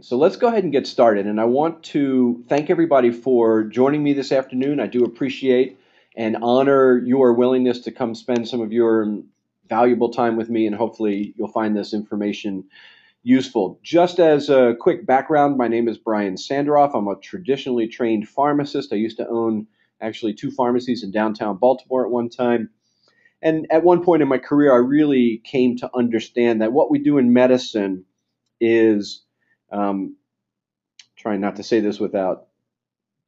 So let's go ahead and get started. And I want to thank everybody for joining me this afternoon. I do appreciate and honor your willingness to come spend some of your valuable time with me, and hopefully you'll find this information useful. Just as a quick background, my name is Brian Sanderoff. I'm a traditionally trained pharmacist. I used to own actually two pharmacies in downtown Baltimore at one time. And at one point in my career, I really came to understand that what we do in medicine is um, trying not to say this without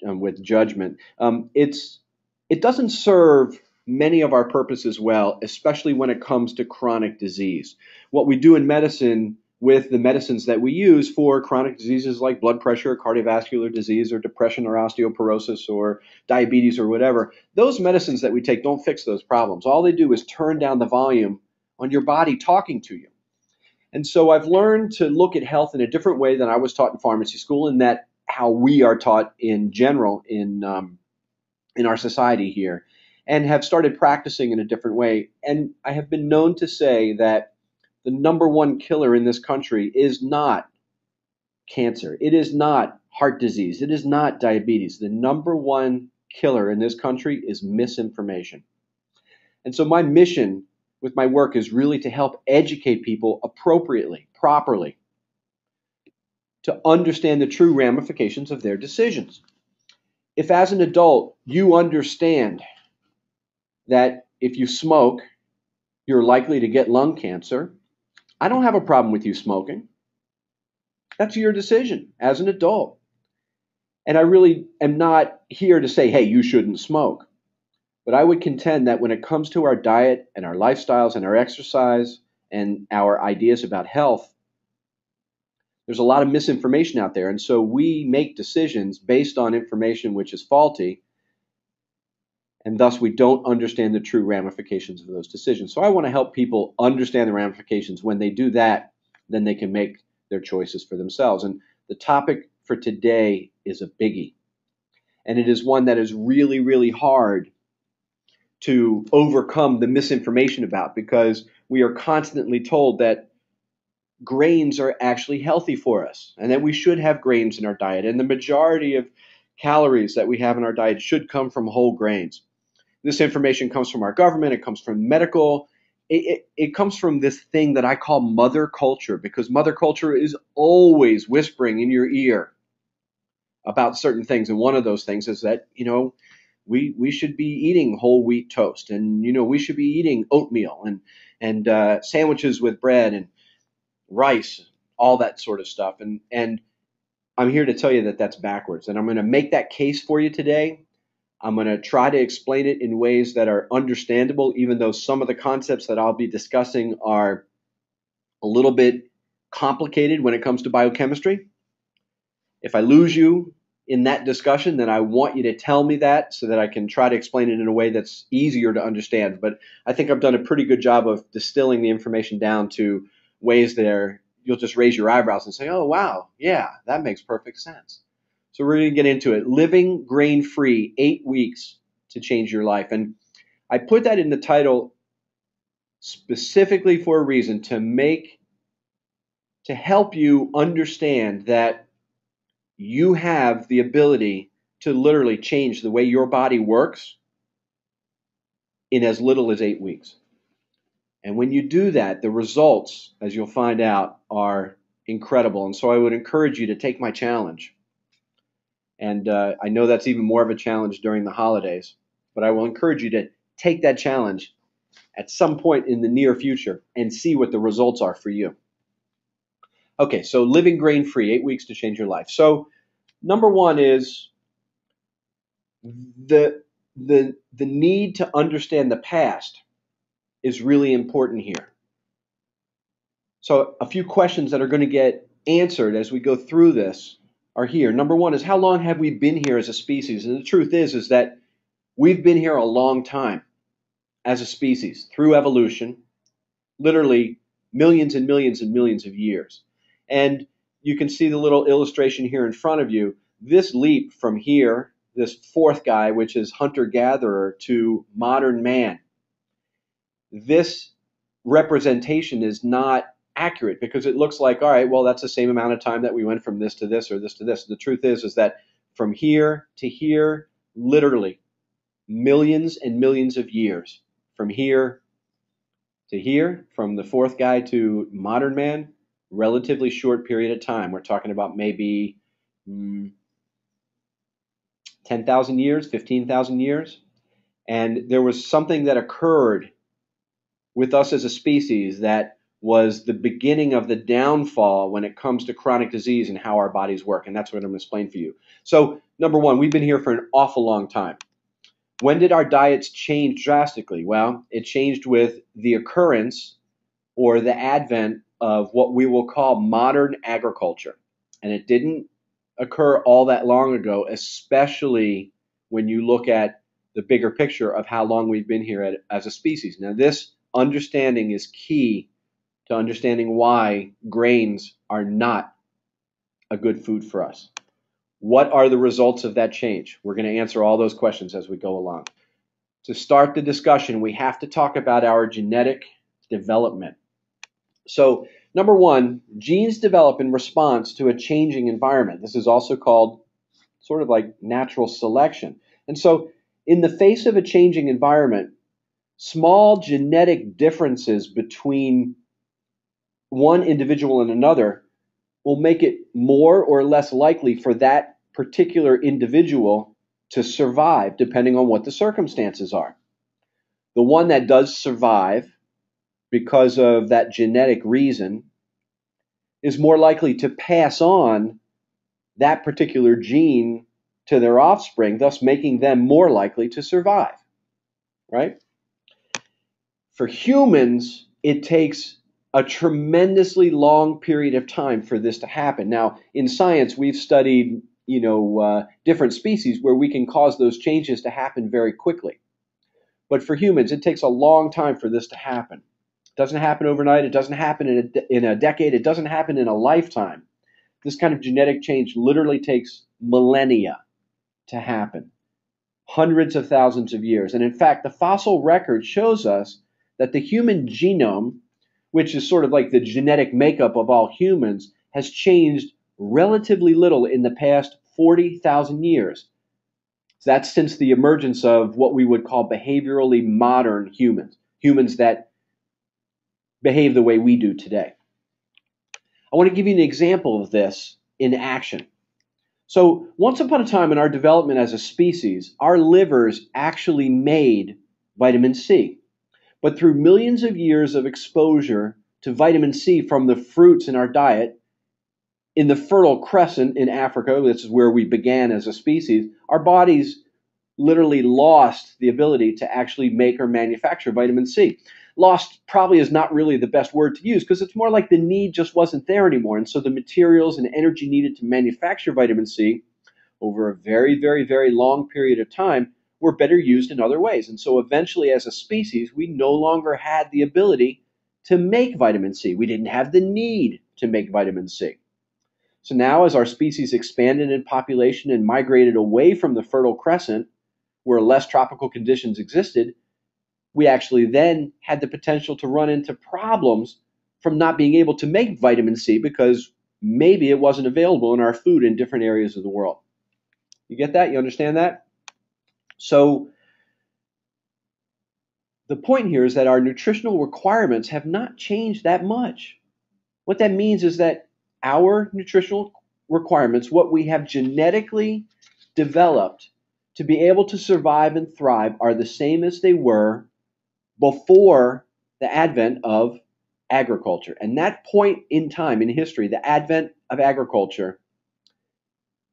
with judgment. It doesn't serve many of our purposes well, especially when it comes to chronic disease. What we do in medicine with the medicines that we use for chronic diseases like blood pressure, cardiovascular disease, or depression, or osteoporosis, or diabetes, or whatever, those medicines that we take don't fix those problems. All they do is turn down the volume on your body talking to you. And so I've learned to look at health in a different way than I was taught in pharmacy school, and that how we are taught in general in our society here, and have started practicing in a different way. And I have been known to say that the number one killer in this country is not cancer. It is not heart disease. It is not diabetes. The number one killer in this country is misinformation. And so my mission with my work is really to help educate people appropriately, properly, to understand the true ramifications of their decisions. If as an adult you understand that if you smoke, you're likely to get lung cancer, I don't have a problem with you smoking. That's your decision as an adult. And I really am not here to say, hey, you shouldn't smoke. But I would contend that when it comes to our diet and our lifestyles and our exercise and our ideas about health, there's a lot of misinformation out there. And so we make decisions based on information which is faulty, and thus we don't understand the true ramifications of those decisions. So I want to help people understand the ramifications. When they do that, then they can make their choices for themselves. And the topic for today is a biggie. And it is one that is really, really hard to overcome the misinformation about, because we are constantly told that grains are actually healthy for us and that we should have grains in our diet. And the majority of calories that we have in our diet should come from whole grains. This information comes from our government. It comes from medical. It comes from this thing that I call mother culture, because mother culture is always whispering in your ear about certain things. And one of those things is that, we should be eating whole wheat toast, and, we should be eating oatmeal and sandwiches with bread and rice, all that sort of stuff. And I'm here to tell you that that's backwards. And I'm going to make that case for you today. I'm going to try to explain it in ways that are understandable, even though some of the concepts that I'll be discussing are a little bit complicated when it comes to biochemistry. If I lose you in that discussion, then I want you to tell me that so that I can try to explain it in a way that's easier to understand. But I think I've done a pretty good job of distilling the information down to ways that you'll just raise your eyebrows and say, oh, wow, yeah, that makes perfect sense. So we're going to get into it. Living grain-free, 8 weeks to change your life. And I put that in the title specifically for a reason, to help you understand that you have the ability to literally change the way your body works in as little as 8 weeks. And when you do that, the results, as you'll find out, are incredible. And so I would encourage you to take my challenge. And I know that's even more of a challenge during the holidays, but I will encourage you to take that challenge at some point in the near future and see what the results are for you. Okay, so living grain-free, 8 weeks to change your life. So number one is the need to understand the past is really important here. So a few questions that are going to get answered as we go through this are here. Number one is, how long have we been here as a species? And the truth is that we've been here a long time as a species through evolution, literally millions and millions and millions of years. And you can see the little illustration here in front of you. This leap from here, this fourth guy, which is hunter-gatherer, to modern man, this representation is not accurate because it looks like, all right, well, that's the same amount of time that we went from this to this or this to this. The truth is that from here to here, literally millions and millions of years. From here to here, from the fourth guy to modern man, relatively short period of time. We're talking about maybe 10,000 years, 15,000 years. And there was something that occurred with us as a species that was the beginning of the downfall when it comes to chronic disease and how our bodies work. And that's what I'm going to explain for you. So, number one, we've been here for an awful long time. When did our diets change drastically? Well, it changed with the occurrence or the advent of what we will call modern agriculture. And it didn't occur all that long ago, especially when you look at the bigger picture of how long we've been here as a species. Now, this understanding is key to understanding why grains are not a good food for us. What are the results of that change? We're going to answer all those questions as we go along. To start the discussion, we have to talk about our genetic development. So, number one, genes develop in response to a changing environment. This is also called sort of like natural selection. And so, in the face of a changing environment, small genetic differences between one individual and another will make it more or less likely for that particular individual to survive, depending on what the circumstances are. The one that does survive because of that genetic reason is more likely to pass on that particular gene to their offspring, thus making them more likely to survive, right? For humans, it takes a tremendously long period of time for this to happen. Now, in science, we've studied, different species where we can cause those changes to happen very quickly. But for humans, it takes a long time for this to happen. It doesn't happen overnight. It doesn't happen in a decade. It doesn't happen in a lifetime. This kind of genetic change literally takes millennia to happen, hundreds of thousands of years. And in fact, the fossil record shows us that the human genome, which is sort of like the genetic makeup of all humans, has changed relatively little in the past 40,000 years. So that's since the emergence of what we would call behaviorally modern humans, humans that behave the way we do today. I want to give you an example of this in action. So once upon a time in our development as a species, our livers actually made vitamin C. But through millions of years of exposure to vitamin C from the fruits in our diet, in the Fertile Crescent in Africa, this is where we began as a species, our bodies literally lost the ability to actually make or manufacture vitamin C. Lost probably is not really the best word to use because it's more like the need just wasn't there anymore. And so the materials and energy needed to manufacture vitamin C over a very, very, very long period of time were better used in other ways. And so eventually, as a species, we no longer had the ability to make vitamin C. We didn't have the need to make vitamin C. So now, as our species expanded in population and migrated away from the Fertile Crescent, where less tropical conditions existed, we actually then had the potential to run into problems from not being able to make vitamin C because maybe it wasn't available in our food in different areas of the world. You get that? You understand that? So the point here is that our nutritional requirements have not changed that much. What that means is that our nutritional requirements, what we have genetically developed to be able to survive and thrive, are the same as they were before the advent of agriculture. And that point in time in history, the advent of agriculture,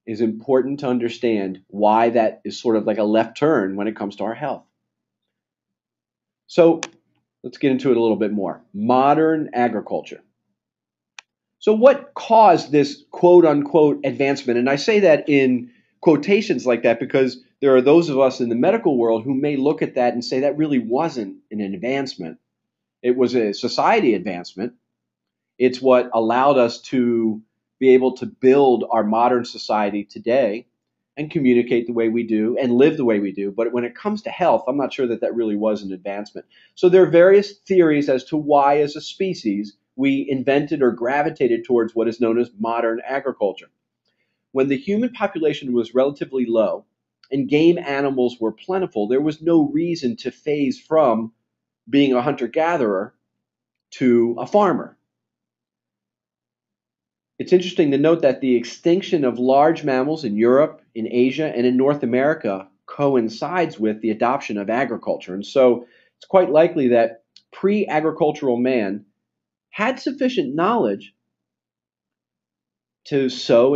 is important to understand why that is sort of like a left turn when it comes to our health. So let's get into it a little bit more. Modern agriculture. So what caused this quote unquote advancement? And I say that in quotations like that because there are those of us in the medical world who may look at that and say that really wasn't an advancement. It was a society advancement. It's what allowed us to be able to build our modern society today and communicate the way we do and live the way we do. But when it comes to health, I'm not sure that that really was an advancement. So there are various theories as to why, as a species, we invented or gravitated towards what is known as modern agriculture. When the human population was relatively low and game animals were plentiful, there was no reason to phase from being a hunter-gatherer to a farmer. It's interesting to note that the extinction of large mammals in Europe, in Asia, and in North America coincides with the adoption of agriculture. And so it's quite likely that pre-agricultural man had sufficient knowledge to sow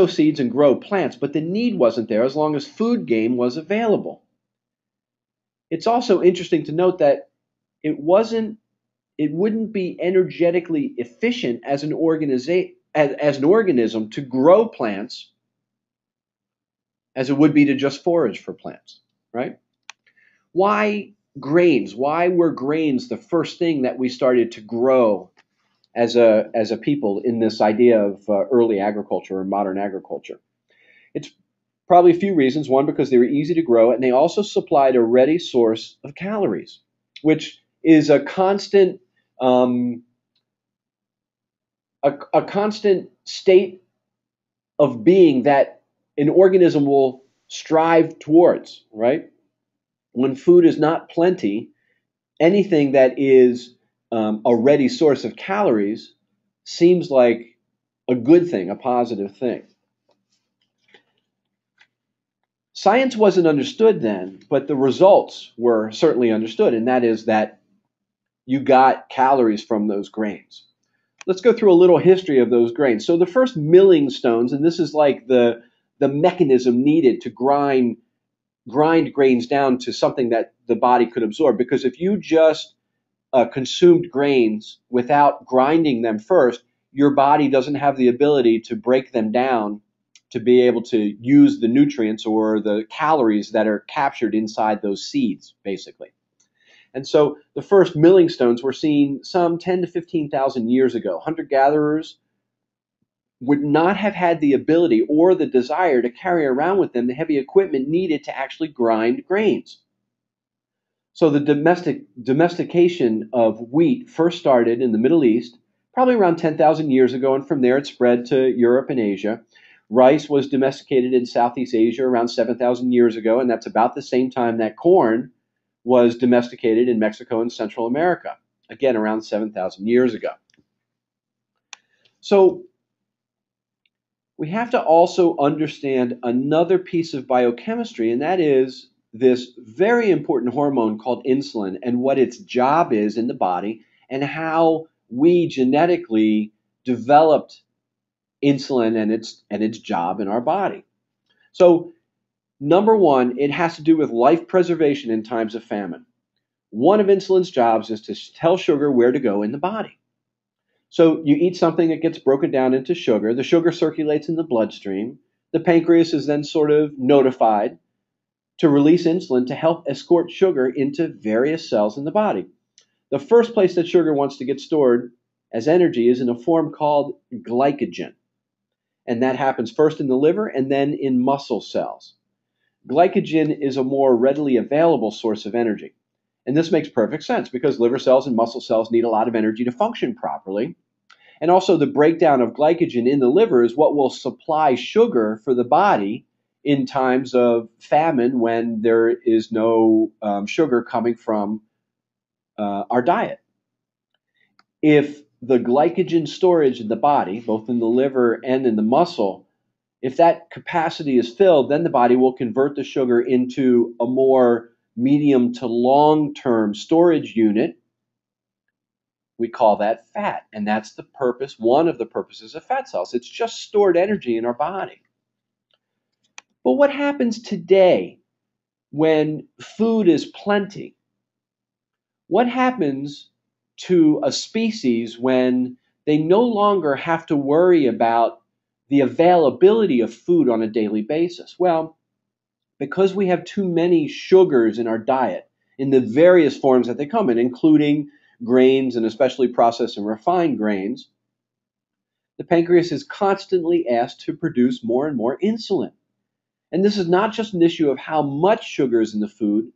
seeds and grow plants, but the need wasn't there as long as food game was available. It's also interesting to note that it wouldn't be energetically efficient as an organism to grow plants as it would be to just forage for plants, right? Why grains? Why were grains the first thing that we started to grow as a people in this idea of early agriculture or modern agriculture? It's probably a few reasons. One, because they were easy to grow, and they also supplied a ready source of calories, which is a constant a constant state of being that an organism will strive towards, right? When food is not plenty, anything that is a ready source of calories seems like a good thing, a positive thing. Science wasn't understood then, but the results were certainly understood, and that is that you got calories from those grains. Let's go through a little history of those grains. So the first milling stones, and this is like the mechanism needed to grind grains down to something that the body could absorb. Because if you just consumed grains without grinding them first, your body doesn't have the ability to break them down to be able to use the nutrients or the calories that are captured inside those seeds, basically. And so the first milling stones were seen some 10 to 15,000 years ago. Hunter-gatherers would not have had the ability or the desire to carry around with them the heavy equipment needed to actually grind grains. So the domestication of wheat first started in the Middle East, probably around 10,000 years ago, and from there it spread to Europe and Asia. Rice was domesticated in Southeast Asia around 7,000 years ago, and that's about the same time that corn was domesticated in Mexico and Central America, again around 7,000 years ago. So we have to also understand another piece of biochemistry, and that is this very important hormone called insulin and what its job is in the body and how we genetically developed insulin and its job in our body. So number one, it has to do with life preservation in times of famine. One of insulin's jobs is to tell sugar where to go in the body. So you eat something that gets broken down into sugar. The sugar circulates in the bloodstream. The pancreas is then sort of notified to release insulin to help escort sugar into various cells in the body. The first place that sugar wants to get stored as energy is in a form called glycogen. And that happens first in the liver and then in muscle cells. Glycogen is a more readily available source of energy. And this makes perfect sense because liver cells and muscle cells need a lot of energy to function properly. And also the breakdown of glycogen in the liver is what will supply sugar for the body in times of famine when there is no sugar coming from our diet. If the glycogen storage in the body, both in the liver and in the muscle, if that capacity is filled, then the body will convert the sugar into a more medium to long-term storage unit. We call that fat, and that's the purpose, one of the purposes of fat cells. It's just stored energy in our body. But what happens today when food is plenty? What happens to a species when they no longer have to worry about the availability of food on a daily basis? Well, because we have too many sugars in our diet in the various forms that they come in, including grains and especially processed and refined grains, the pancreas is constantly asked to produce more and more insulin. And this is not just an issue of how much sugar is in the food,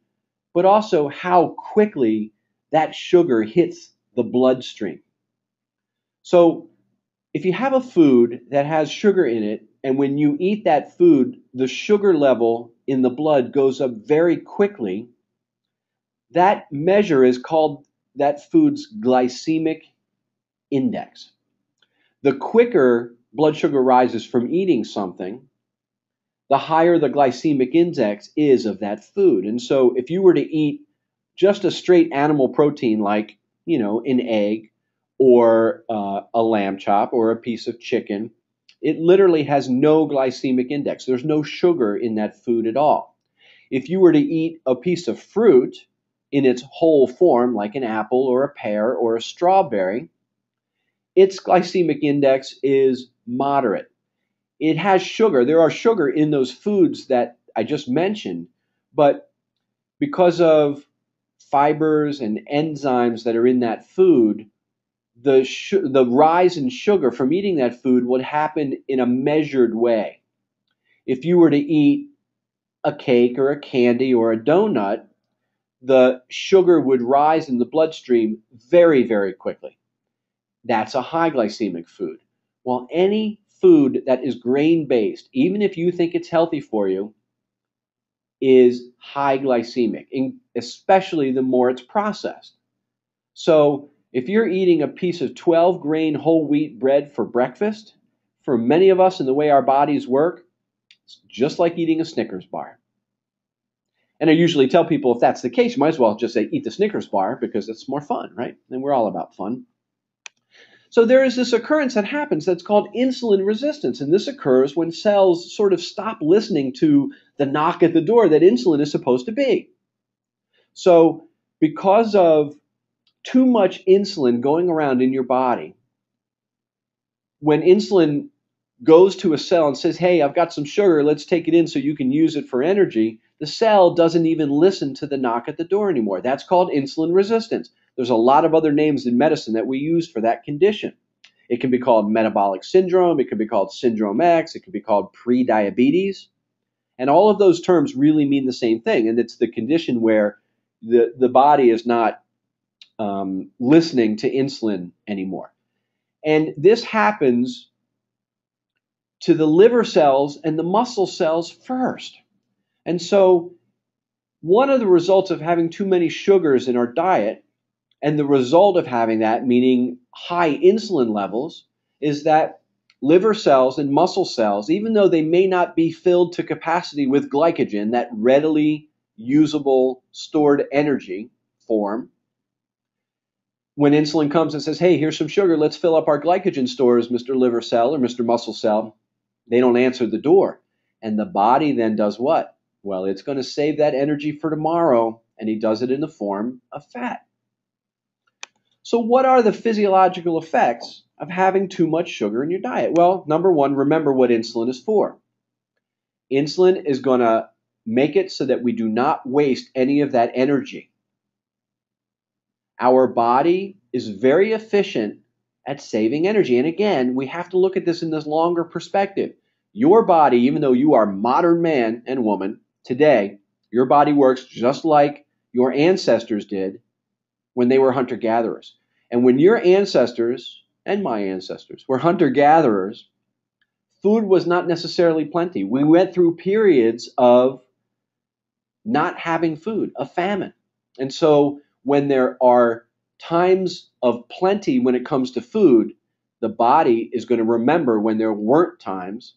but also how quickly that sugar hits the bloodstream. So if you have a food that has sugar in it, and when you eat that food, the sugar level in the blood goes up very quickly, that measure is called that food's glycemic index. The quicker blood sugar rises from eating something, the higher the glycemic index is of that food. And so if you were to eat just a straight animal protein like, an egg or a lamb chop or a piece of chicken, it literally has no glycemic index. There's no sugar in that food at all. If you were to eat a piece of fruit in its whole form, like an apple or a pear or a strawberry, its glycemic index is moderate. It has sugar. There are sugar in those foods that I just mentioned, but because of fibers and enzymes that are in that food, the rise in sugar from eating that food would happen in a measured way. If you were to eat a cake or a candy or a donut, the sugar would rise in the bloodstream very, very quickly. That's a high glycemic food. While any food that is grain based, even if you think it's healthy for you, is high glycemic, especially the more it's processed. So if you're eating a piece of 12 grain whole wheat bread for breakfast, for many of us in the way our bodies work, it's just like eating a Snickers bar. And I usually tell people if that's the case, you might as well just say eat the Snickers bar because it's more fun, right? And we're all about fun. So there is this occurrence that happens that's called insulin resistance. And this occurs when cells sort of stop listening to the knock at the door that insulin is supposed to be. So because of too much insulin going around in your body, when insulin goes to a cell and says, hey, I've got some sugar, let's take it in so you can use it for energy, the cell doesn't even listen to the knock at the door anymore. That's called insulin resistance. There's a lot of other names in medicine that we use for that condition. It can be called metabolic syndrome. It can be called syndrome X. It can be called prediabetes. And all of those terms really mean the same thing. And it's the condition where the body is not listening to insulin anymore. And this happens to the liver cells and the muscle cells first. And so one of the results of having too many sugars in our diet, and the result of having that, meaning high insulin levels, is that liver cells and muscle cells, even though they may not be filled to capacity with glycogen, that readily usable stored energy form, when insulin comes and says, hey, here's some sugar, let's fill up our glycogen stores, Mr. Liver Cell or Mr. Muscle Cell, they don't answer the door. And the body then does what? Well, it's going to save that energy for tomorrow, and he does it in the form of fat. So what are the physiological effects of having too much sugar in your diet? Well, number one, remember what insulin is for. Insulin is going to make it so that we do not waste any of that energy. Our body is very efficient at saving energy. And again, we have to look at this in this longer perspective. Your body, even though you are modern man and woman today, your body works just like your ancestors did when they were hunter-gatherers. And when your ancestors and my ancestors were hunter-gatherers, food was not necessarily plenty. We went through periods of not having food, of famine. And so when there are times of plenty when it comes to food, the body is going to remember when there weren't times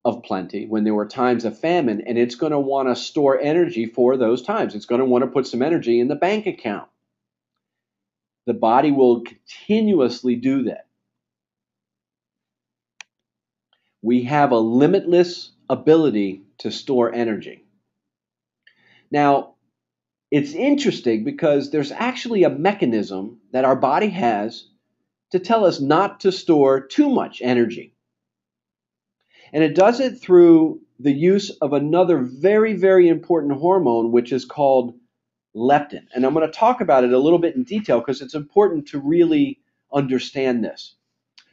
of plenty, when there were times of famine, and it's going to want to store energy for those times. It's going to want to put some energy in the bank account. The body will continuously do that. We have a limitless ability to store energy. Now, it's interesting because there's actually a mechanism that our body has to tell us not to store too much energy. And it does it through the use of another very, very important hormone, which is called leptin. And I'm going to talk about it a little bit in detail because it's important to really understand this.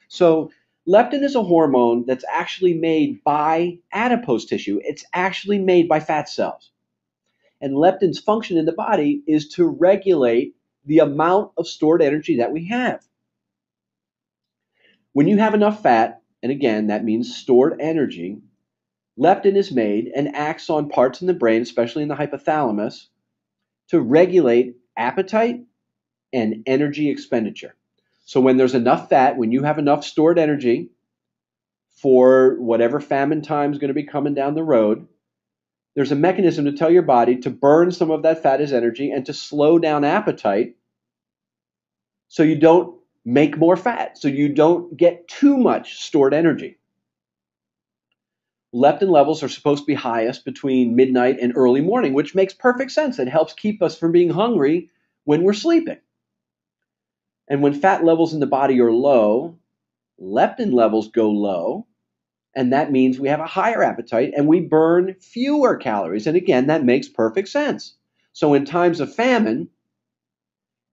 So leptin is a hormone that's actually made by adipose tissue. It's actually made by fat cells. And leptin's function in the body is to regulate the amount of stored energy that we have. When you have enough fat, and again, that means stored energy, leptin is made and acts on parts in the brain, especially in the hypothalamus, to regulate appetite and energy expenditure. So when there's enough fat, when you have enough stored energy for whatever famine time is going to be coming down the road, there's a mechanism to tell your body to burn some of that fat as energy and to slow down appetite so you don't make more fat, so you don't get too much stored energy. Leptin levels are supposed to be highest between midnight and early morning, which makes perfect sense. It helps keep us from being hungry when we're sleeping. And when fat levels in the body are low, leptin levels go low, and that means we have a higher appetite and we burn fewer calories. And again, that makes perfect sense. So in times of famine,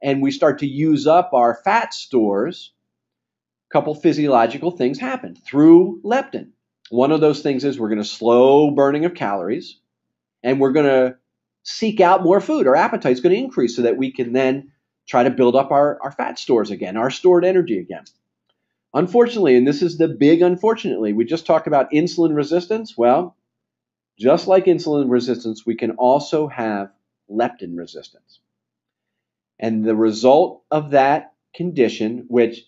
and we start to use up our fat stores, a couple physiological things happen through leptin. One of those things is we're going to slow burning of calories, and we're going to seek out more food. Our appetite's going to increase so that we can then try to build up our fat stores again, our stored energy again. Unfortunately, and this is the big unfortunately, we just talked about insulin resistance. Well, just like insulin resistance, we can also have leptin resistance. And the result of that condition, which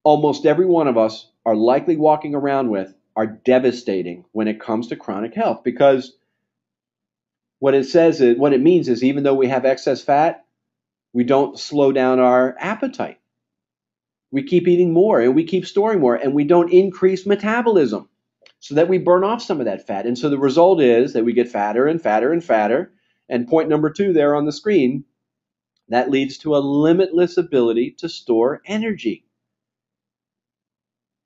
almost every one of us are likely walking around with, are devastating when it comes to chronic health, because what it means is even though we have excess fat, we don't slow down our appetite. We keep eating more and we keep storing more, and we don't increase metabolism so that we burn off some of that fat. And so the result is that we get fatter and fatter and fatter. And point number 2 there on the screen, that leads to a limitless ability to store energy.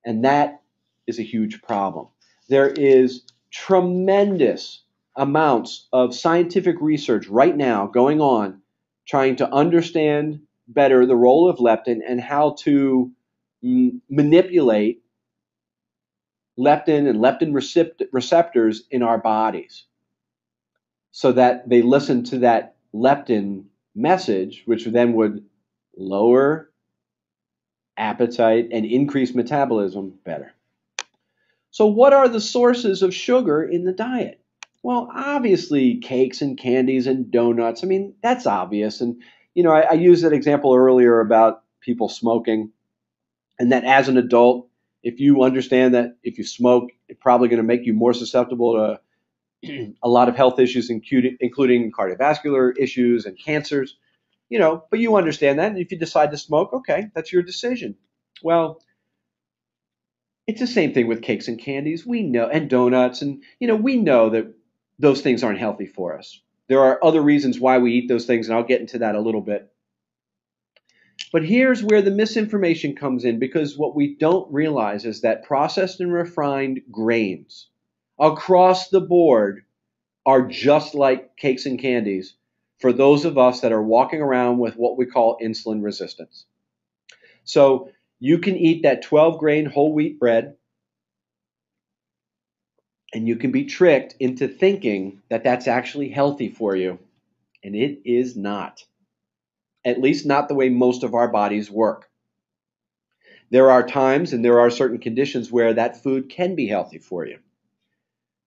And that is a huge problem. There is tremendous amounts of scientific research right now going on trying to understand better the role of leptin and how to manipulate leptin and leptin receptors in our bodies so that they listen to that leptin message, which then would lower appetite and increase metabolism better. So what are the sources of sugar in the diet? Well, obviously cakes and candies and donuts. I mean, that's obvious. And, I used that example earlier about people smoking, and that as an adult, if you understand that if you smoke, it's probably going to make you more susceptible to a lot of health issues, including cardiovascular issues and cancers, but you understand that. And if you decide to smoke, okay, that's your decision. Well, it's the same thing with cakes and candies. We know, and donuts, and we know that those things aren't healthy for us. There are other reasons why we eat those things, and I'll get into that a little bit. But here's where the misinformation comes in, because what we don't realize is that processed and refined grains across the board are just like cakes and candies for those of us that are walking around with what we call insulin resistance. So you can eat that 12-grain whole wheat bread, and you can be tricked into thinking that that's actually healthy for you, and it is not. At least not the way most of our bodies work. There are times and there are certain conditions where that food can be healthy for you.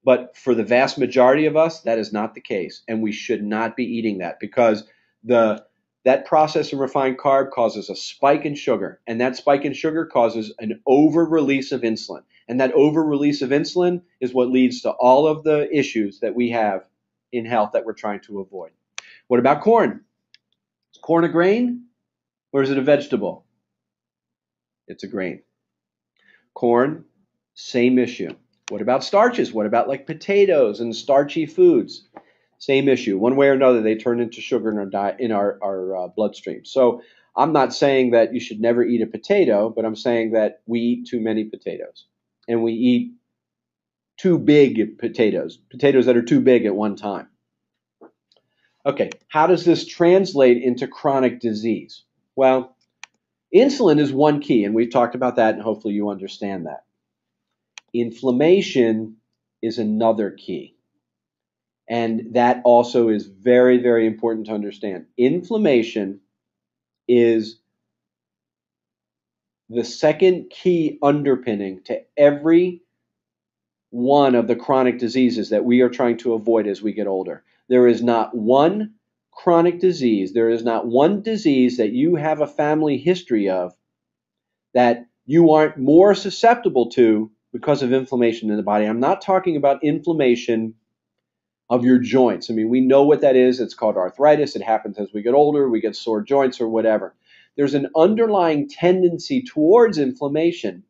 But for the vast majority of us, that is not the case, and we should not be eating that, because that processed and refined carb causes a spike in sugar, and that spike in sugar causes an over-release of insulin. And that over-release of insulin is what leads to all of the issues that we have in health that we're trying to avoid. What about corn? Is corn a grain, or is it a vegetable? It's a grain. Corn, same issue. What about starches? What about like potatoes and starchy foods? Same issue. One way or another, they turn into sugar in our diet, in our bloodstream. So I'm not saying that you should never eat a potato, but I'm saying that we eat too many potatoes, and we eat too big potatoes that are too big at one time. Okay, how does this translate into chronic disease? Well, insulin is one key, and we've talked about that, and hopefully you understand that. Inflammation is another key, and that also is very, very important to understand. Inflammation is the second key underpinning to every one of the chronic diseases that we are trying to avoid as we get older. There is not one chronic disease, there is not one disease that you have a family history of that you aren't more susceptible to because of inflammation in the body. I'm not talking about inflammation of your joints. I mean, we know what that is. It's called arthritis. It happens as we get older, we get sore joints or whatever. There's an underlying tendency towards inflammation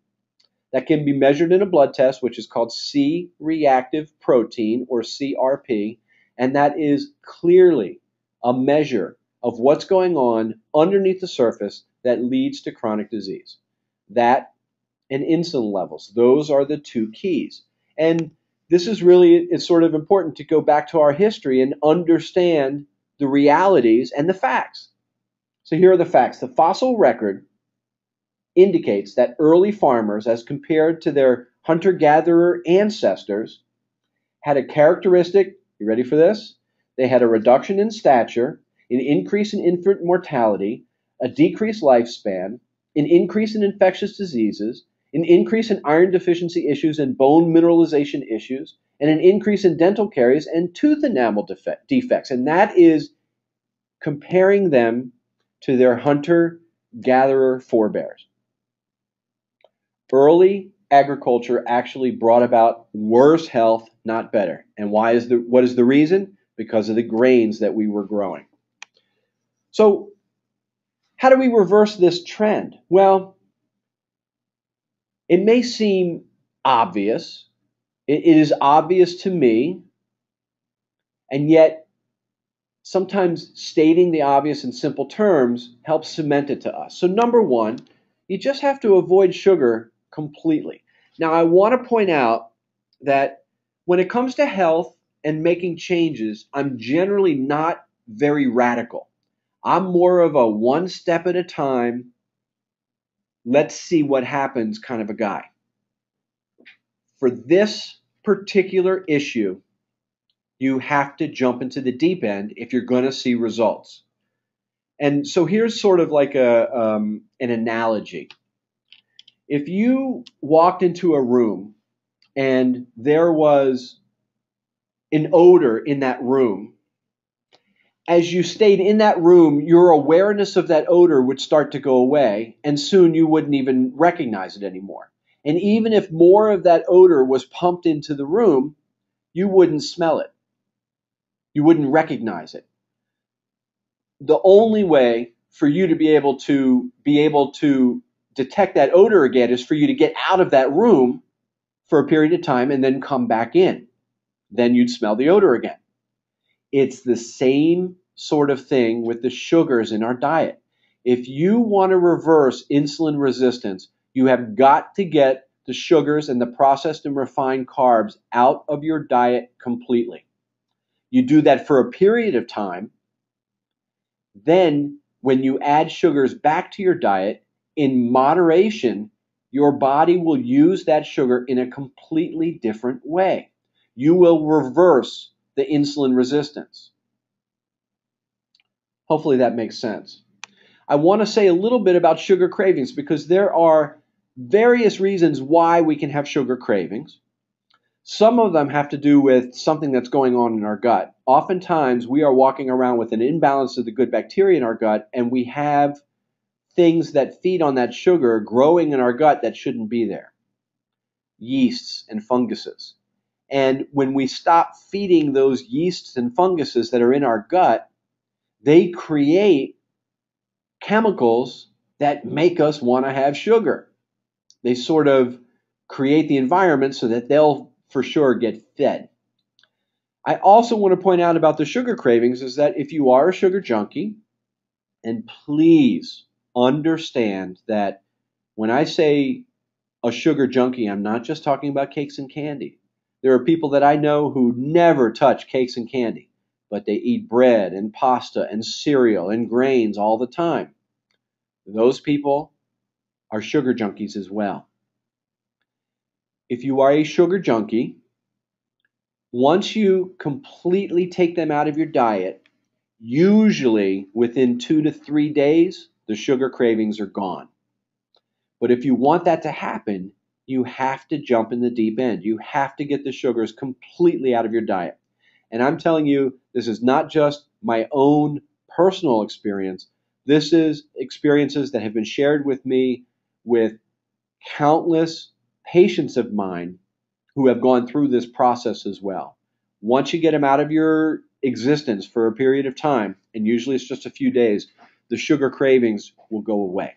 that can be measured in a blood test, which is called C-reactive protein, or CRP, and that is clearly a measure of what's going on underneath the surface that leads to chronic disease. That and insulin levels, those are the two keys. And this is really, it's sort of important to go back to our history and understand the realities and the facts. So here are the facts. The fossil record indicates that early farmers, as compared to their hunter-gatherer ancestors, had a characteristic, you ready for this? They had a reduction in stature, an increase in infant mortality, a decreased lifespan, an increase in infectious diseases, an increase in iron deficiency issues and bone mineralization issues, and an increase in dental caries and tooth enamel defects. And that is comparing them to their hunter-gatherer forebears. Early agriculture actually brought about worse health, not better. And what is the reason? Because of the grains that we were growing. So how do we reverse this trend? Well, it may seem obvious. It is obvious to me, and yet sometimes stating the obvious in simple terms helps cement it to us. So number one, you just have to avoid sugar completely. Now, I want to point out that when it comes to health and making changes, I'm generally not very radical. I'm more of a one step at a time, let's see what happens kind of a guy. For this particular issue, you have to jump into the deep end if you're going to see results. And so here's sort of like an analogy. If you walked into a room and there was an odor in that room, as you stayed in that room, your awareness of that odor would start to go away, and soon you wouldn't even recognize it anymore. And even if more of that odor was pumped into the room, you wouldn't smell it. You wouldn't recognize it. The only way for you to be able to detect that odor again is for you to get out of that room for a period of time and then come back in. Then you'd smell the odor again. It's the same sort of thing with the sugars in our diet. If you want to reverse insulin resistance, you have got to get the sugars and the processed and refined carbs out of your diet completely. You do that for a period of time. Then when you add sugars back to your diet in moderation, your body will use that sugar in a completely different way. You will reverse the insulin resistance. Hopefully that makes sense. I want to say a little bit about sugar cravings because there are various reasons why we can have sugar cravings. Some of them have to do with something that's going on in our gut. Oftentimes, we are walking around with an imbalance of the good bacteria in our gut, and we have things that feed on that sugar growing in our gut that shouldn't be there. Yeasts and funguses. And when we stop feeding those yeasts and funguses that are in our gut, they create chemicals that make us want to have sugar. They sort of create the environment so that they'll for sure get fed. I also want to point out about the sugar cravings is that if you are a sugar junkie, and please understand that when I say a sugar junkie, I'm not just talking about cakes and candy. There are people that I know who never touch cakes and candy, but they eat bread and pasta and cereal and grains all the time. Those people are sugar junkies as well. If you are a sugar junkie, once you completely take them out of your diet, usually within 2 to 3 days, the sugar cravings are gone. But if you want that to happen, you have to jump in the deep end. You have to get the sugars completely out of your diet. And I'm telling you, this is not just my own personal experience. This is experiences that have been shared with me with countless patients of mine who have gone through this process as well. Once you get them out of your existence for a period of time, and usually it's just a few days, the sugar cravings will go away.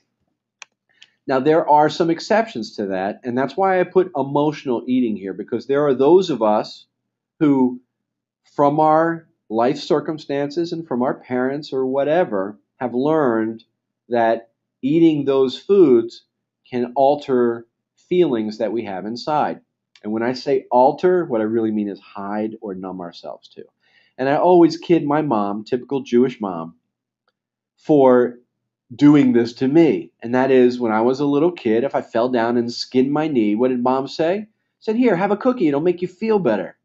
Now, there are some exceptions to that, and that's why I put emotional eating here, because there are those of us who, from our life circumstances and from our parents or whatever, have learned that eating those foods can alter feelings that we have inside. And when I say alter, what I really mean is hide or numb ourselves to. And I always kid my mom, typical Jewish mom, for doing this to me. And that is, when I was a little kid, if I fell down and skinned my knee, what did mom say? Said, "Here, have a cookie. It'll make you feel better."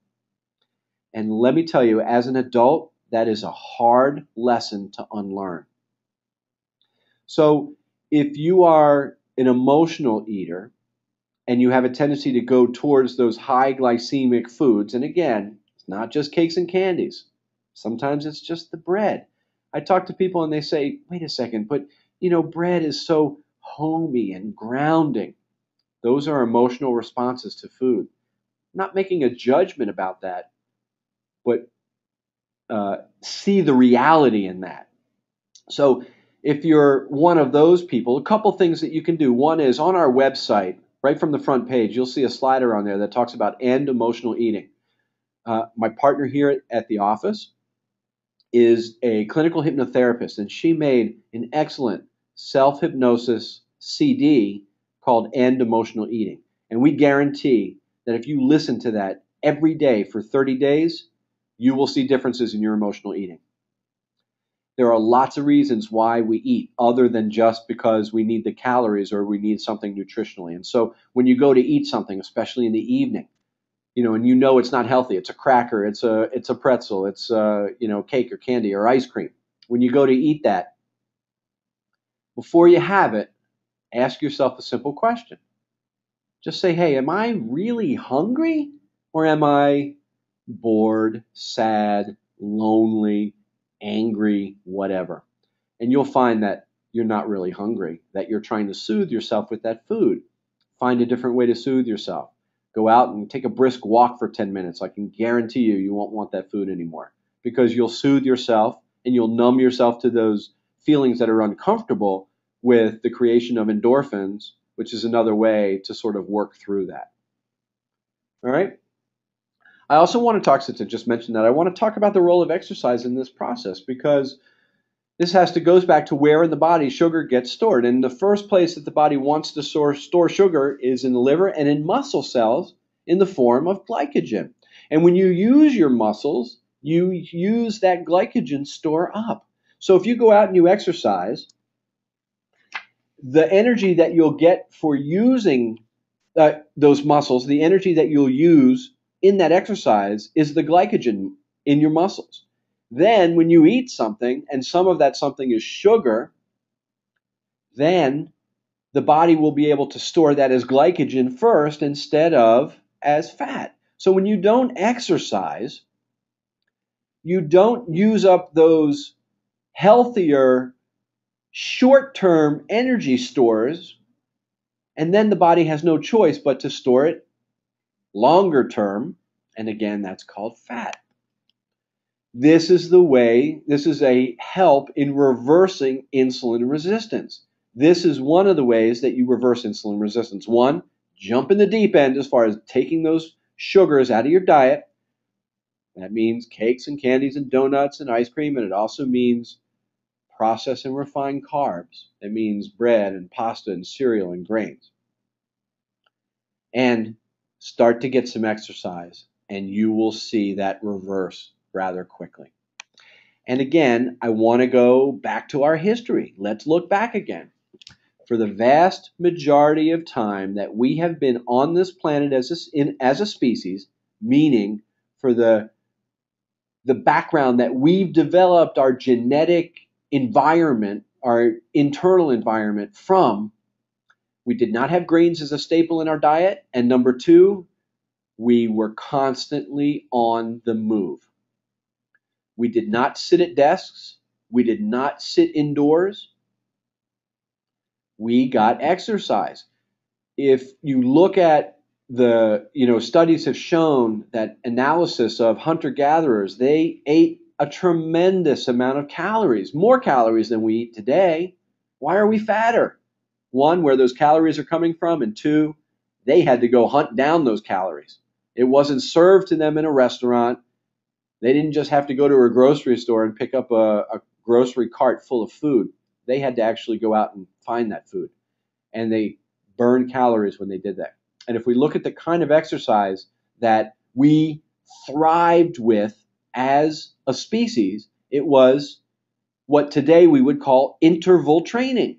And let me tell you, as an adult, that is a hard lesson to unlearn. So if you are an emotional eater and you have a tendency to go towards those high glycemic foods, and again, it's not just cakes and candies. Sometimes it's just the bread. I talk to people and they say, wait a second, but bread is so homey and grounding. Those are emotional responses to food. I'm not making a judgment about that, but see the reality in that. So if you're one of those people, a couple things that you can do. One is on our website, right from the front page, you'll see a slider on there that talks about end emotional eating. My partner here at the office is a clinical hypnotherapist, and she made an excellent self-hypnosis CD called End Emotional Eating. And we guarantee that if you listen to that every day for 30 days, you will see differences in your emotional eating. There are lots of reasons why we eat other than just because we need the calories or we need something nutritionally. And so when you go to eat something, especially in the evening, and it's not healthy, it's a cracker, it's a pretzel, it's cake or candy or ice cream. When you go to eat that, before you have it, ask yourself a simple question. Just say, hey, am I really hungry, or am I bored, sad, lonely, angry, whatever? And you'll find that you're not really hungry, that you're trying to soothe yourself with that food. Find a different way to soothe yourself. Go out and take a brisk walk for 10 minutes. I can guarantee you won't want that food anymore, because you'll soothe yourself and you'll numb yourself to those feelings that are uncomfortable with the creation of endorphins, which is another way to sort of work through that. All right. I also want to talk, since I just mentioned that, I want to talk about the role of exercise in this process, because this goes back to where in the body sugar gets stored. And the first place that the body wants to store sugar is in the liver and in muscle cells in the form of glycogen. And when you use your muscles, you use that glycogen store up. So if you go out and you exercise, the energy that you'll get for using those muscles, the energy that you'll use in that exercise is the glycogen in your muscles. Then when you eat something, and some of that something is sugar, then the body will be able to store that as glycogen first instead of as fat. So when you don't exercise, you don't use up those healthier short-term energy stores, and then the body has no choice but to store it longer term, and again, that's called fat. This is a help in reversing insulin resistance. This is one of the ways that you reverse insulin resistance. One, jump in the deep end as far as taking those sugars out of your diet. That means cakes and candies and donuts and ice cream, and it also means processed and refined carbs. It means bread and pasta and cereal and grains. And start to get some exercise, and you will see that reverse rather quickly. And again, I want to go back to our history. Let's look back again. For the vast majority of time that we have been on this planet as a species, meaning for the background that we've developed our genetic environment, our internal environment from, We did not have grains as a staple in our diet. And number two, we were constantly on the move. We did not sit at desks. We did not sit indoors. We got exercise. If you look at studies have shown that analysis of hunter-gatherers, they ate a tremendous amount of calories, more calories than we eat today. Why are we fatter? One, where those calories are coming from, and two, they had to go hunt down those calories. It wasn't served to them in a restaurant. They didn't just have to go to a grocery store and pick up a grocery cart full of food. They had to actually go out and find that food. And they burned calories when they did that. And if we look at the kind of exercise that we thrived with as a species, it was what today we would call interval training.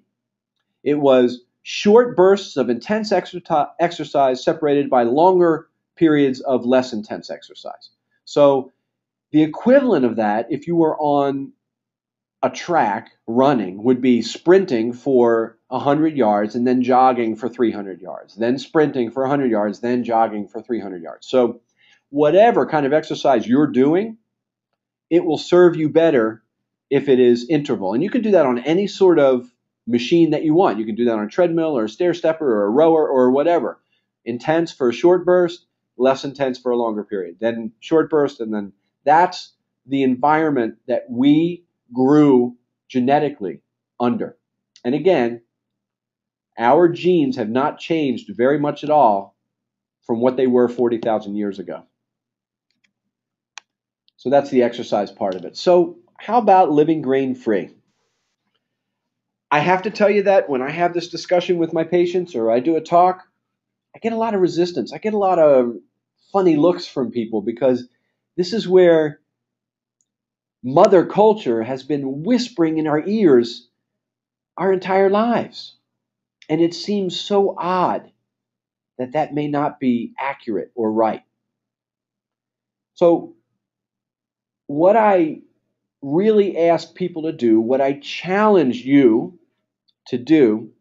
It was short bursts of intense exercise separated by longer periods of less intense exercise. So the equivalent of that, if you were on a track running, would be sprinting for 100 yards and then jogging for 300 yards, then sprinting for 100 yards, then jogging for 300 yards. So whatever kind of exercise you're doing, it will serve you better if it is interval. And you can do that on any sort of machine that you want. You can do that on a treadmill or a stair stepper or a rower or whatever. Intense for a short burst, less intense for a longer period. Then short burst, and then that's the environment that we grew genetically under. And again, our genes have not changed very much at all from what they were 40,000 years ago. So that's the exercise part of it. So how about living grain-free? I have to tell you that when I have this discussion with my patients or I do a talk, I get a lot of resistance. I get a lot of funny looks from people because this is where Mother Culture has been whispering in our ears our entire lives. And it seems so odd that that may not be accurate or right. So what I really ask people to do, what I challenge you to do,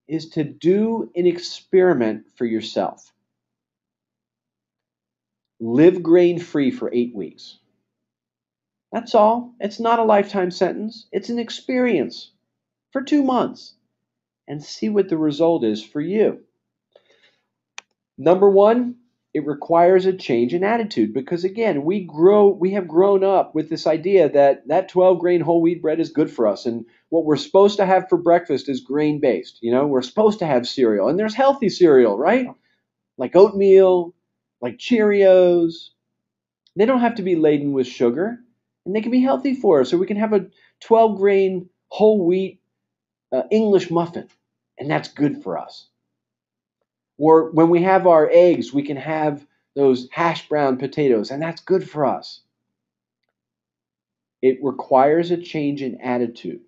is to do an experiment for yourself. Live grain-free for 8 weeks. That's all. It's not a lifetime sentence. It's an experience for 2 months and see what the result is for you. Number one, it requires a change in attitude because again, we have grown up with this idea that 12 grain whole wheat bread is good for us. And what we're supposed to have for breakfast is grain based. We're supposed to have cereal, and there's healthy cereal, right? Like oatmeal, like Cheerios. They don't have to be laden with sugar, and they can be healthy for us. So we can have a 12 grain whole wheat English muffin, and that's good for us. Or when we have our eggs, we can have those hash brown potatoes, and that's good for us. It requires a change in attitude.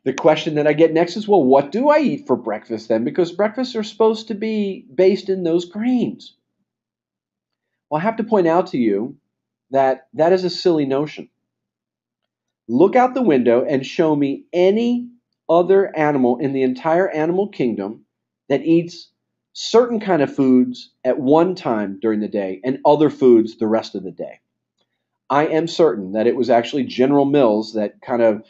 The question that I get next is, well, what do I eat for breakfast then? Because breakfasts are supposed to be based in those grains. Well, I have to point out to you that that is a silly notion. Look out the window and show me any other animal in the entire animal kingdom that eats certain kind of foods at one time during the day and other foods the rest of the day. I am certain that it was actually General Mills that kind of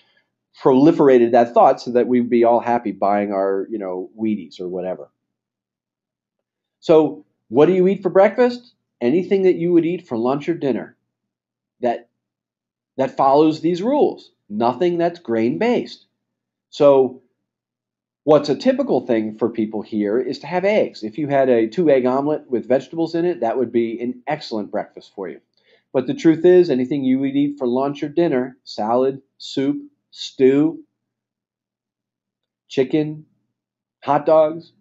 proliferated that thought so that we'd be all happy buying our, Wheaties or whatever. So what do you eat for breakfast? Anything that you would eat for lunch or dinner that follows these rules. Nothing that's grain-based. So what's a typical thing for people here is to have eggs. If you had a 2-egg omelet with vegetables in it, that would be an excellent breakfast for you. But the truth is, anything you would eat for lunch or dinner, salad, soup, stew, chicken, hot dogs,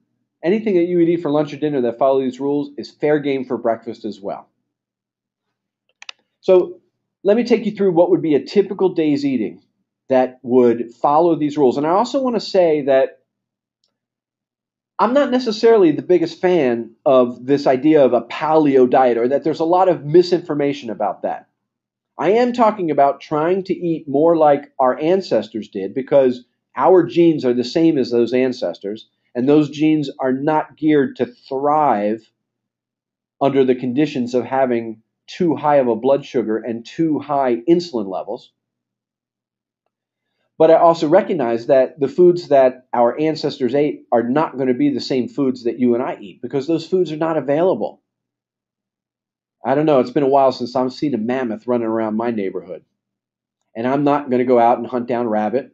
anything that you would eat for lunch or dinner that follow these rules is fair game for breakfast as well. So let me take you through what would be a typical day's eating that would follow these rules. And I also want to say that I'm not necessarily the biggest fan of this idea of a paleo diet, or that there's a lot of misinformation about that. I am talking about trying to eat more like our ancestors did, because Our genes are the same as those ancestors, and those genes are not geared to thrive under the conditions of having too high of a blood sugar and too high insulin levels. But I also recognize that the foods that our ancestors ate are not going to be the same foods that you and I eat because those foods are not available. I don't know, it's been a while since I've seen a mammoth running around my neighborhood. And I'm not going to go out and hunt down rabbit.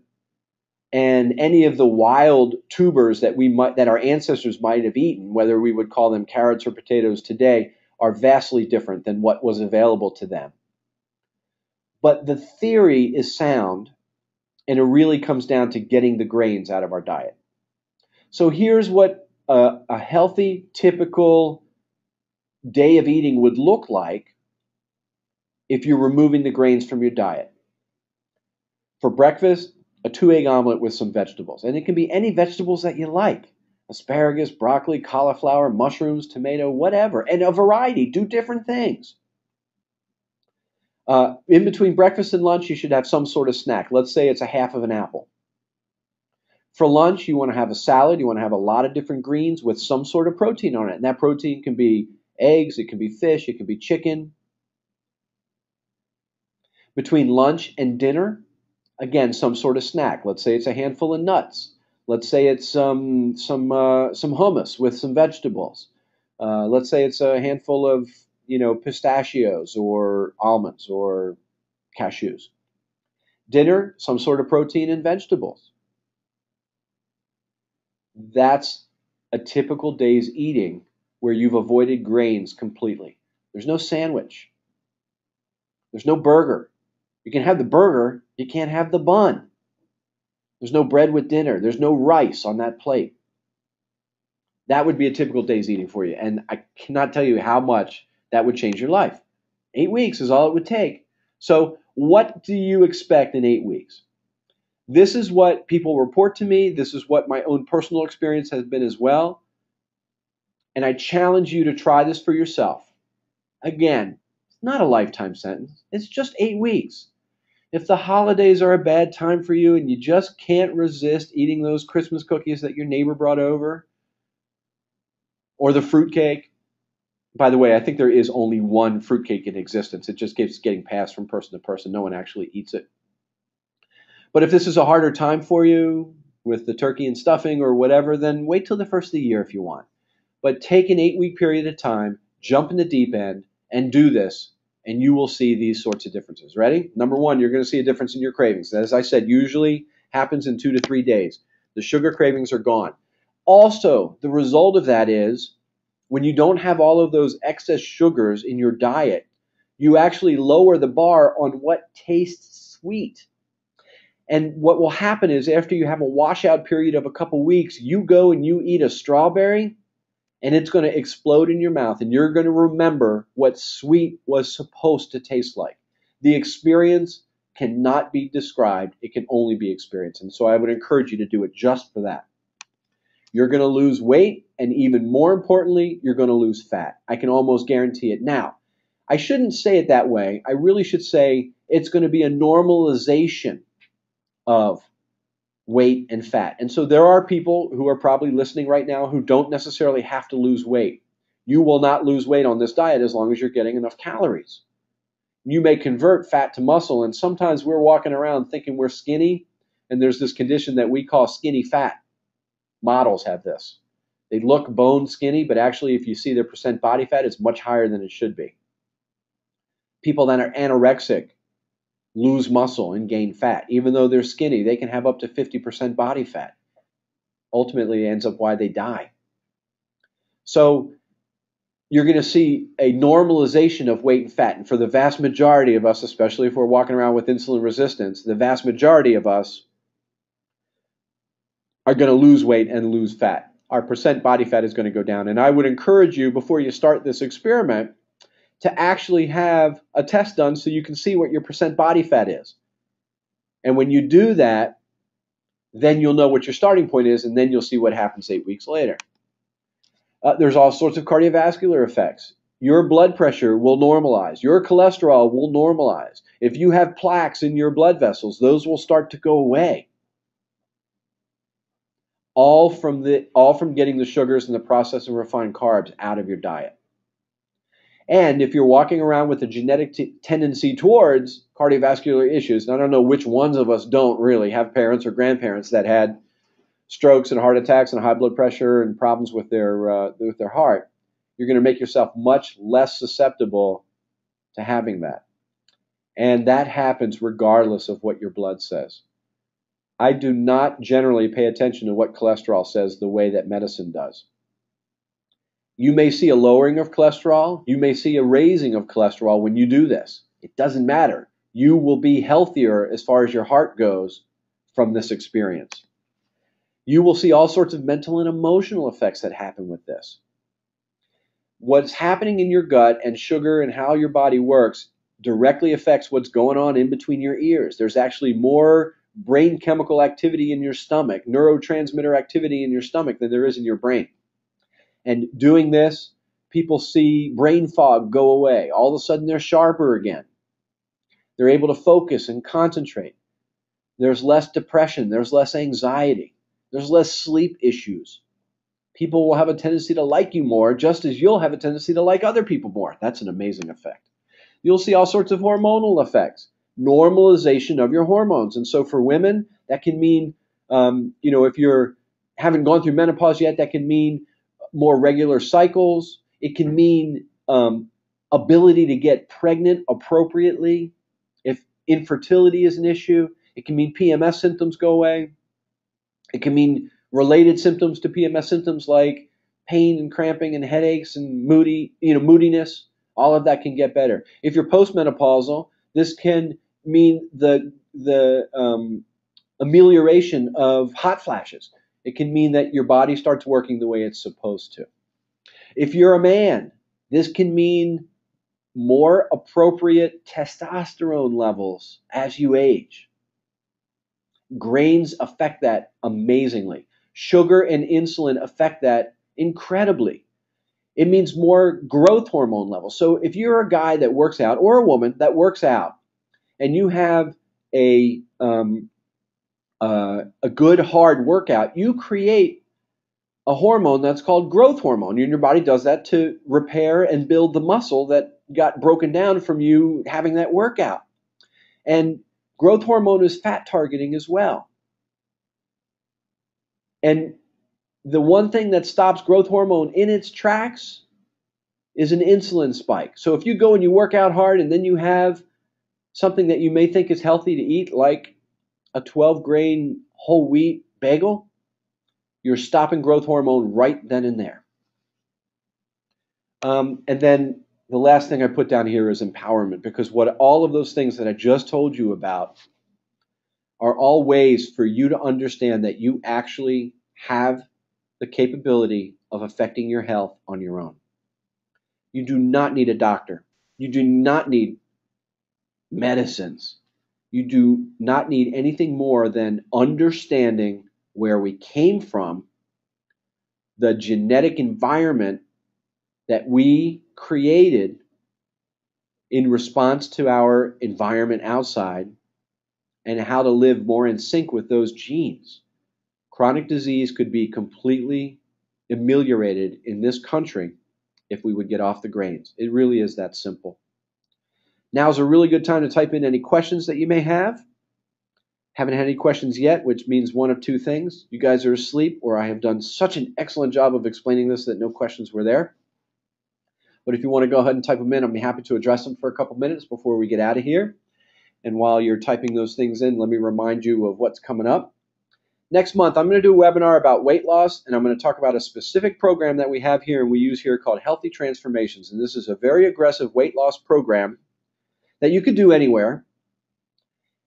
And any of the wild tubers that our ancestors might have eaten, whether we would call them carrots or potatoes today, are vastly different than what was available to them. But the theory is sound, and it really comes down to getting the grains out of our diet. So here's what a healthy, typical day of eating would look like if you're removing the grains from your diet. For breakfast, a 2-egg omelet with some vegetables. And it can be any vegetables that you like. Asparagus, broccoli, cauliflower, mushrooms, tomato, whatever. And a variety. Do different things. In between breakfast and lunch, you should have some sort of snack. Let's say it's a half of an apple. For lunch, you want to have a salad. You want to have a lot of different greens with some sort of protein on it. And that protein can be eggs, it can be fish, it can be chicken. Between lunch and dinner, again, some sort of snack. Let's say it's a handful of nuts. Let's say it's some hummus with some vegetables. Let's say it's a handful of pistachios or almonds or cashews. Dinner, some sort of protein and vegetables. That's a typical day's eating where you've avoided grains completely. There's no sandwich. There's no burger. You can have the burger, you can't have the bun. There's no bread with dinner. There's no rice on that plate. That would be a typical day's eating for you. And I cannot tell you how much that would change your life. 8 weeks is all it would take. So what do you expect in 8 weeks? This is what people report to me. This is what my own personal experience has been as well. And I challenge you to try this for yourself. Again, it's not a lifetime sentence. It's just 8 weeks. If the holidays are a bad time for you and you just can't resist eating those Christmas cookies that your neighbor brought over, or the fruitcake. By the way, I think there is only one fruitcake in existence. It just keeps getting passed from person to person. No one actually eats it. But if this is a harder time for you with the turkey and stuffing or whatever, then wait till the first of the year if you want. But take an 8-week period of time, jump in the deep end, and do this, and you will see these sorts of differences. Ready? Number one, you're going to see a difference in your cravings. As I said, usually happens in 2 to 3 days. The sugar cravings are gone. Also, the result of that is when you don't have all of those excess sugars in your diet, you actually lower the bar on what tastes sweet. And what will happen is after you have a washout period of a couple weeks, you go and you eat a strawberry, and it's going to explode in your mouth, and you're going to remember what sweet was supposed to taste like. The experience cannot be described. It can only be experienced. And so I would encourage you to do it just for that. You're going to lose weight, and even more importantly, you're going to lose fat. I can almost guarantee it. Now, I shouldn't say it that way. I really should say it's going to be a normalization of weight and fat. And so there are people who are probably listening right now who don't necessarily have to lose weight. You will not lose weight on this diet as long as you're getting enough calories. You may convert fat to muscle, and sometimes we're walking around thinking we're skinny, and there's this condition that we call skinny fat. Models have this. They look bone skinny, but actually if you see their percent body fat, it's much higher than it should be. People that are anorexic lose muscle and gain fat. Even though they're skinny, they can have up to 50% body fat. Ultimately, it ends up why they die. So you're going to see a normalization of weight and fat. And for the vast majority of us, especially if we're walking around with insulin resistance, the vast majority of us are going to lose weight and lose fat. Our percent body fat is going to go down. And I would encourage you, before you start this experiment, to actually have a test done so you can see what your percent body fat is. And when you do that, then you'll know what your starting point is, and then you'll see what happens 8 weeks later. There's all sorts of cardiovascular effects. Your blood pressure will normalize. Your cholesterol will normalize. If you have plaques in your blood vessels, those will start to go away. all from getting the sugars and the processed and refined carbs out of your diet. And if you're walking around with a genetic tendency towards cardiovascular issues, and I don't know which ones of us don't really have parents or grandparents that had strokes and heart attacks and high blood pressure and problems with their heart, you're going to make yourself much less susceptible to having that. And that happens regardless of what your blood says. I do not generally pay attention to what cholesterol says the way that medicine does. You may see a lowering of cholesterol. You may see a raising of cholesterol when you do this. It doesn't matter. You will be healthier as far as your heart goes from this experience. You will see all sorts of mental and emotional effects that happen with this. What's happening in your gut and sugar and how your body works directly affects what's going on in between your ears. There's actually more brain chemical activity in your stomach, neurotransmitter activity in your stomach than there is in your brain. And doing this, people see brain fog go away. All of a sudden, they're sharper again. They're able to focus and concentrate. There's less depression. There's less anxiety. There's less sleep issues. People will have a tendency to like you more, just as you'll have a tendency to like other people more. That's an amazing effect. You'll see all sorts of hormonal effects, normalization of your hormones. And so for women, that can mean, if you haven't gone through menopause yet, that can mean more regular cycles. It can mean ability to get pregnant appropriately if infertility is an issue. It can mean PMS symptoms go away. It can mean related symptoms to PMS symptoms like pain and cramping and headaches and moodiness. All of that can get better. If you're postmenopausal, this can mean the amelioration of hot flashes. It can mean that your body starts working the way it's supposed to. If you're a man, this can mean more appropriate testosterone levels as you age. Grains affect that amazingly. Sugar and insulin affect that incredibly. It means more growth hormone levels. So if you're a guy that works out or a woman that works out and you have a good hard workout, you create a hormone that's called growth hormone. And your body does that to repair and build the muscle that got broken down from you having that workout. And growth hormone is fat targeting as well. And the one thing that stops growth hormone in its tracks is an insulin spike. So if you go and you work out hard and then you have something that you may think is healthy to eat, like a 12-grain whole wheat bagel, you're stopping growth hormone right then and there. And then the last thing I put down here is empowerment, because what all of those things that I just told you about are all ways for you to understand that you actually have the capability of affecting your health on your own. You do not need a doctor. You do not need medicines. You do not need anything more than understanding where we came from, the genetic environment that we created in response to our environment outside, and how to live more in sync with those genes. Chronic disease could be completely ameliorated in this country if we would get off the grains. It really is that simple. Now is a really good time to type in any questions that you may have. Haven't had any questions yet, which means one of two things. You guys are asleep, or I have done such an excellent job of explaining this that no questions were there. But if you want to go ahead and type them in, I'll be happy to address them for a couple minutes before we get out of here. And while you're typing those things in, let me remind you of what's coming up. Next month, I'm going to do a webinar about weight loss, and I'm going to talk about a specific program that we have here and we use here called Healthy Transformations. And this is a very aggressive weight loss program that you could do anywhere,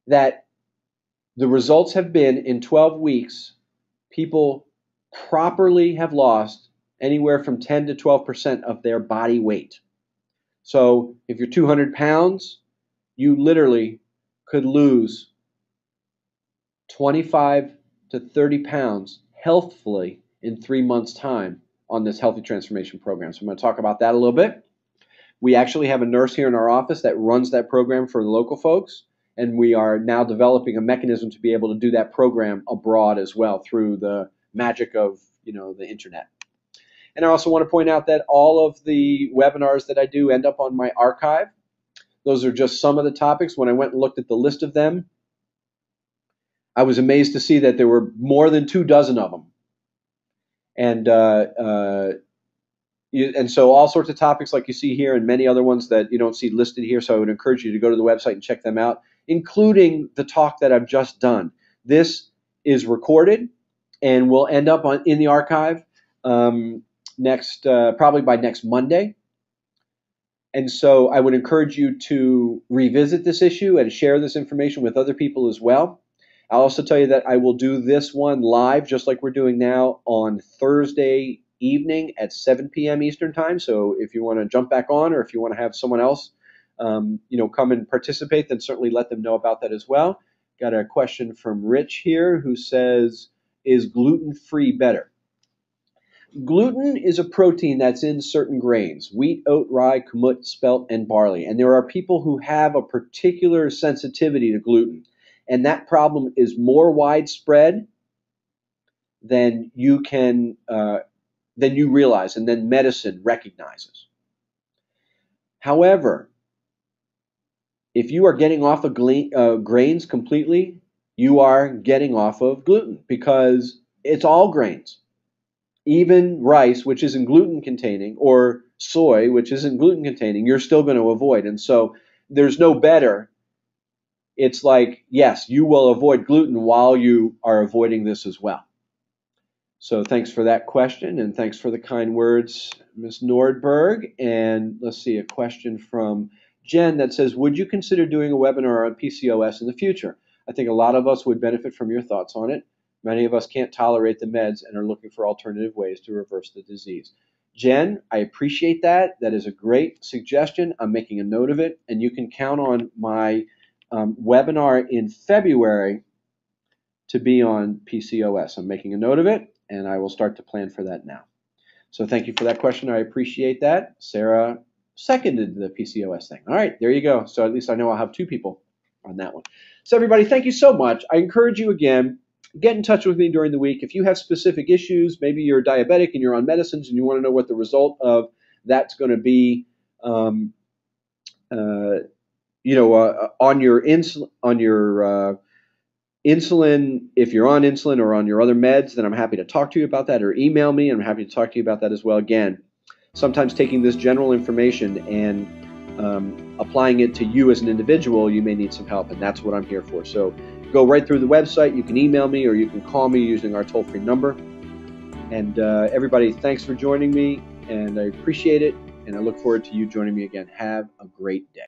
that the results have been in 12 weeks, people properly have lost anywhere from 10 to 12% of their body weight. So if you're 200 pounds, you literally could lose 25 to 30 pounds healthfully in 3 months' time on this Healthy Transformation program. So I'm going to talk about that a little bit. We actually have a nurse here in our office that runs that program for the local folks, and we are now developing a mechanism to be able to do that program abroad as well through the magic of the internet. And I also want to point out that all of the webinars that I do end up on my archive. Those are just some of the topics. When I went and looked at the list of them, I was amazed to see that there were more than 24 of them. And so all sorts of topics like you see here and many other ones that you don't see listed here. So I would encourage you to go to the website and check them out, including the talk that I've just done. This is recorded and will end up in the archive probably by next Monday. And so I would encourage you to revisit this issue and share this information with other people as well. I'll also tell you that I will do this one live, just like we're doing now, on Thursday evening at 7 p.m. Eastern Time. So if you want to jump back on, or if you want to have someone else, come and participate, then certainly let them know about that as well. Got a question from Rich here who says, is gluten-free better? Gluten is a protein that's in certain grains: wheat, oat, rye, kamut, spelt, and barley. And there are people who have a particular sensitivity to gluten. And that problem is more widespread than you realize, and then medicine recognizes. However, if you are getting off of grains completely, you are getting off of gluten, because it's all grains. Even rice, which isn't gluten containing, or soy, which isn't gluten containing, you're still going to avoid. And so there's no better. It's like, yes, you will avoid gluten while you are avoiding this as well. So thanks for that question, and thanks for the kind words, Ms. Nordberg. And let's see, a question from Jen that says, would you consider doing a webinar on PCOS in the future? I think a lot of us would benefit from your thoughts on it. Many of us can't tolerate the meds and are looking for alternative ways to reverse the disease. Jen, I appreciate that. That is a great suggestion. I'm making a note of it, and you can count on my webinar in February to be on PCOS. I'm making a note of it, and I will start to plan for that now. So thank you for that question. I appreciate that. Sarah seconded the PCOS thing. All right, there you go. So at least I know I'll have 2 people on that one. So everybody, thank you so much. I encourage you again, get in touch with me during the week. If you have specific issues, maybe you're diabetic and you're on medicines and you want to know what the result of that's going to be, on your insulin, if you're on insulin or on your other meds, then I'm happy to talk to you about that, or email me. I'm happy to talk to you about that as well. Again, sometimes taking this general information and applying it to you as an individual, you may need some help, and that's what I'm here for. So go right through the website. You can email me or you can call me using our toll-free number. And everybody, thanks for joining me, and I appreciate it, and I look forward to you joining me again. Have a great day.